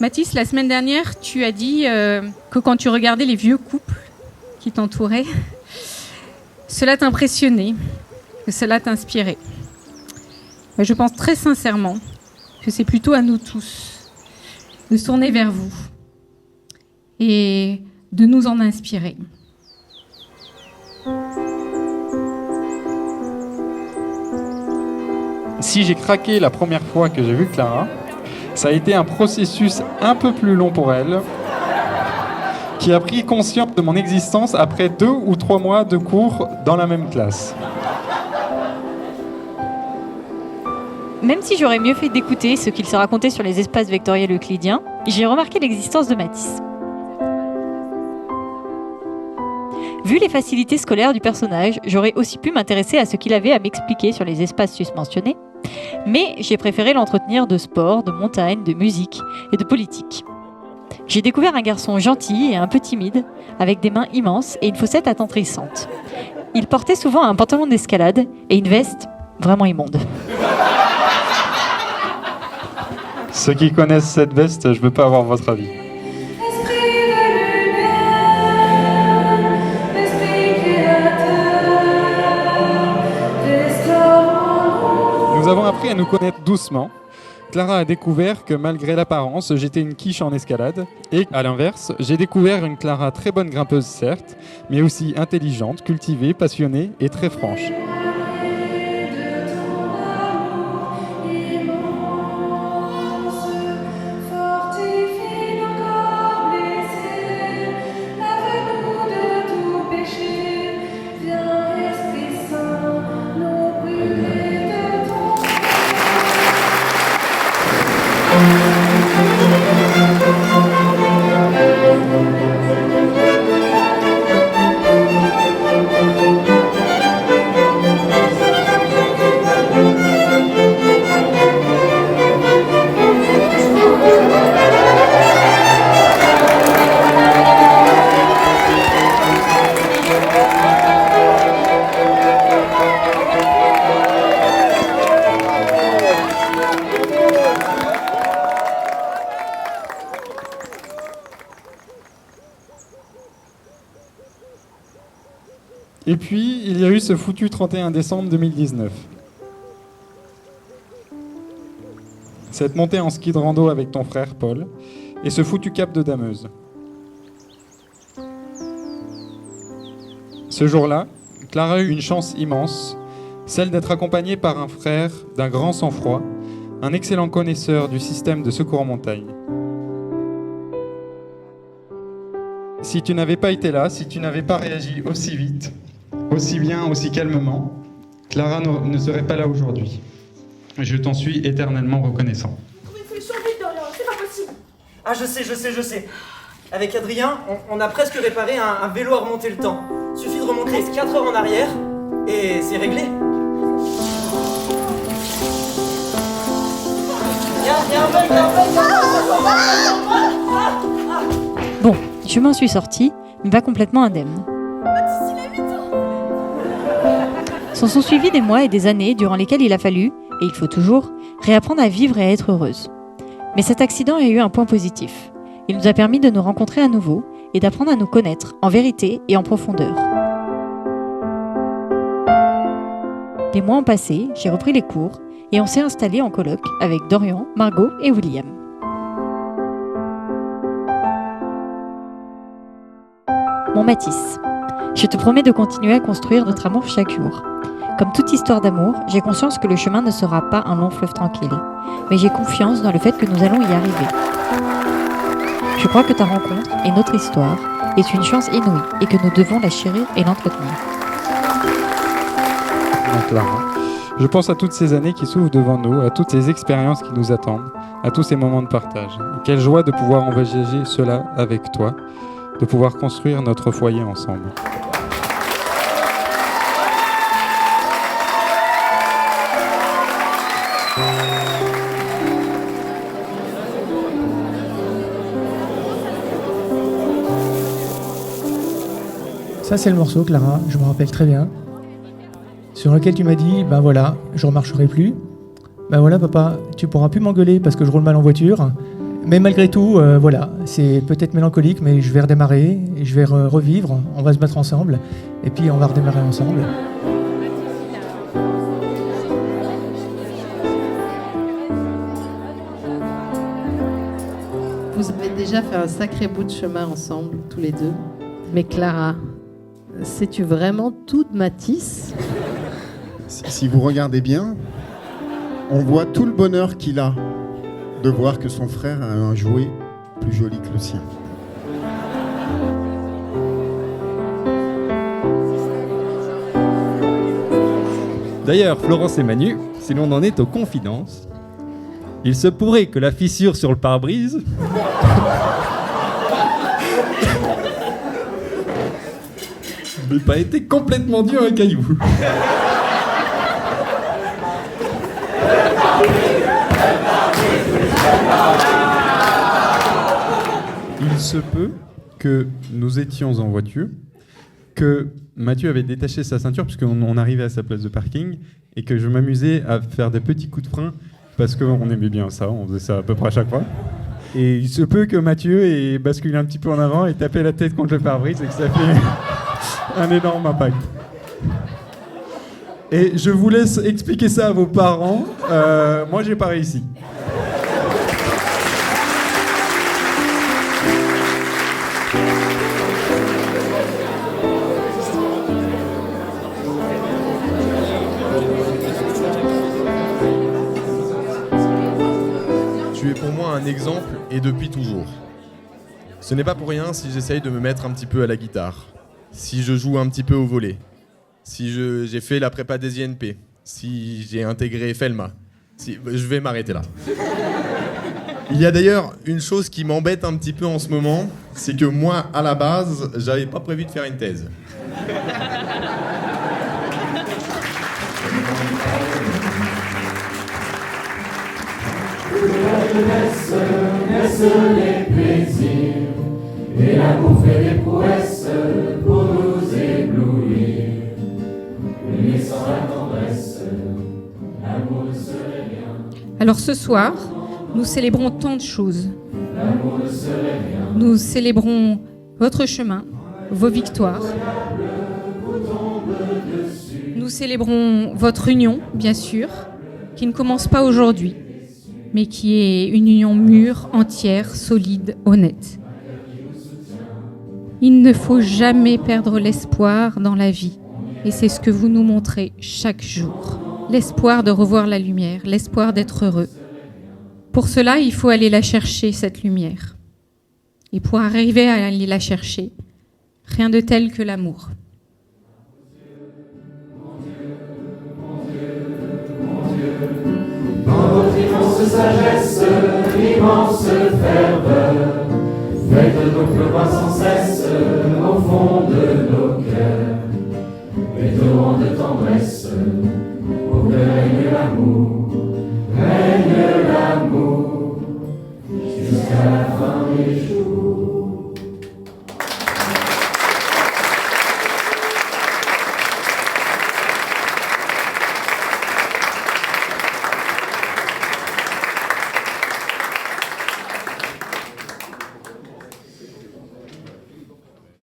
Mathis, la semaine dernière, tu as dit que quand tu regardais les vieux couples qui t'entouraient, cela t'impressionnait, que cela t'inspirait. Mais je pense très sincèrement que c'est plutôt à nous tous de se tourner vers vous et de nous en inspirer. Si j'ai craqué la première fois que j'ai vu Clara, ça a été un processus un peu plus long pour elle, qui a pris conscience de mon existence après 2 ou 3 mois de cours dans la même classe. Même si j'aurais mieux fait d'écouter ce qu'il se racontait sur les espaces vectoriels euclidiens, j'ai remarqué l'existence de Mathis. Vu les facilités scolaires du personnage, j'aurais aussi pu m'intéresser à ce qu'il avait à m'expliquer sur les espaces susmentionnés, mais j'ai préféré l'entretenir de sport, de montagne, de musique et de politique. J'ai découvert un garçon gentil et un peu timide, avec des mains immenses et une fossette attendrissante. Il portait souvent un pantalon d'escalade et une veste vraiment immonde. Ceux qui connaissent cette veste, je ne veux pas avoir votre avis. Nous avons appris à nous connaître doucement. Clara a découvert que malgré l'apparence, j'étais une quiche en escalade. Et à l'inverse, j'ai découvert une Clara très bonne grimpeuse certes, mais aussi intelligente, cultivée, passionnée et très franche. Et puis, il y a eu ce foutu 31 décembre 2019. Cette montée en ski de rando avec ton frère, Paul, et ce foutu cap de Dameuse. Ce jour-là, Clara a eu une chance immense, celle d'être accompagnée par un frère d'un grand sang-froid, un excellent connaisseur du système de secours en montagne. Si tu n'avais pas été là, si tu n'avais pas réagi aussi vite, aussi bien, aussi calmement, Clara ne serait pas là aujourd'hui. Je t'en suis éternellement reconnaissant. Trouve une solution vite, Dorian, c'est pas possible. Ah, je sais. Avec Adrien, on a presque réparé un vélo à remonter le temps. Suffit de remonter 4 heures en arrière et c'est réglé. Bon, je m'en suis sortie, mais pas complètement indemne. S'en sont suivis des mois et des années durant lesquels il a fallu, et il faut toujours, réapprendre à vivre et à être heureuse. Mais cet accident a eu un point positif. Il nous a permis de nous rencontrer à nouveau et d'apprendre à nous connaître en vérité et en profondeur. Des mois ont passé, j'ai repris les cours et on s'est installé en coloc avec Dorian, Margot et William. Mon Mathis, je te promets de continuer à construire notre amour chaque jour. Comme toute histoire d'amour, j'ai conscience que le chemin ne sera pas un long fleuve tranquille, mais j'ai confiance dans le fait que nous allons y arriver. Je crois que ta rencontre et notre histoire est une chance inouïe et que nous devons la chérir et l'entretenir. Clara, je pense à toutes ces années qui s'ouvrent devant nous, à toutes ces expériences qui nous attendent, à tous ces moments de partage. Et quelle joie de pouvoir envisager cela avec toi, de pouvoir construire notre foyer ensemble. Ça, c'est le morceau, Clara, je me rappelle très bien. Sur lequel tu m'as dit, ben voilà, je remarcherai plus. Ben voilà, papa, tu pourras plus m'engueuler parce que je roule mal en voiture. Mais malgré tout, voilà, c'est peut-être mélancolique, mais je vais redémarrer, et je vais revivre, on va se battre ensemble, et puis on va redémarrer ensemble. Vous avez déjà fait un sacré bout de chemin ensemble, tous les deux. Mais Clara, sais-tu vraiment tout de Matisse ? Si vous regardez bien, on voit tout le bonheur qu'il a de voir que son frère a un jouet plus joli que le sien. D'ailleurs, Florence et Manu, si l'on en est aux confidences, il se pourrait que la fissure sur le pare-brise n'ait pas été complètement due à un caillou. Il se peut que nous étions en voiture, que Mathieu avait détaché sa ceinture puisqu'on arrivait à sa place de parking et que je m'amusais à faire des petits coups de frein parce qu'on aimait bien ça, on faisait ça à peu près à chaque fois. Et il se peut que Mathieu ait basculé un petit peu en avant et tapé la tête contre le pare-brise et que ça fait un énorme impact. Et je vous laisse expliquer ça à vos parents. Moi, j'ai pas réussi. Tu es pour moi un exemple et depuis toujours. Ce n'est pas pour rien si j'essaye de me mettre un petit peu à la guitare, si je joue un petit peu au volley, si j'ai fait la prépa des INP, si j'ai intégré Felma. Je vais m'arrêter là. Il y a d'ailleurs une chose qui m'embête un petit peu en ce moment, c'est que moi, à la base, j'avais pas prévu de faire une thèse. La jeunesse naissent les plaisirs et l'amour fait des prouesses pour nous éblouir. Mais sans la tendresse, l'amour ne serait rien. Alors ce soir, nous célébrons tant de choses. L'amour ne serait rien. Nous célébrons votre chemin, vos victoires. Nous célébrons votre union, bien sûr, qui ne commence pas aujourd'hui, mais qui est une union mûre, entière, solide, honnête. Il ne faut jamais perdre l'espoir dans la vie, et c'est ce que vous nous montrez chaque jour. L'espoir de revoir la lumière, l'espoir d'être heureux. Pour cela, il faut aller la chercher, cette lumière. Et pour arriver à aller la chercher, rien de tel que l'amour. Dans votre immense sagesse, l'immense ferveur, faites nos pleuvoir sans cesse au fond de nos cœurs, et torrents de tendresse, pour que règne l'amour, jusqu'à la fin des jours.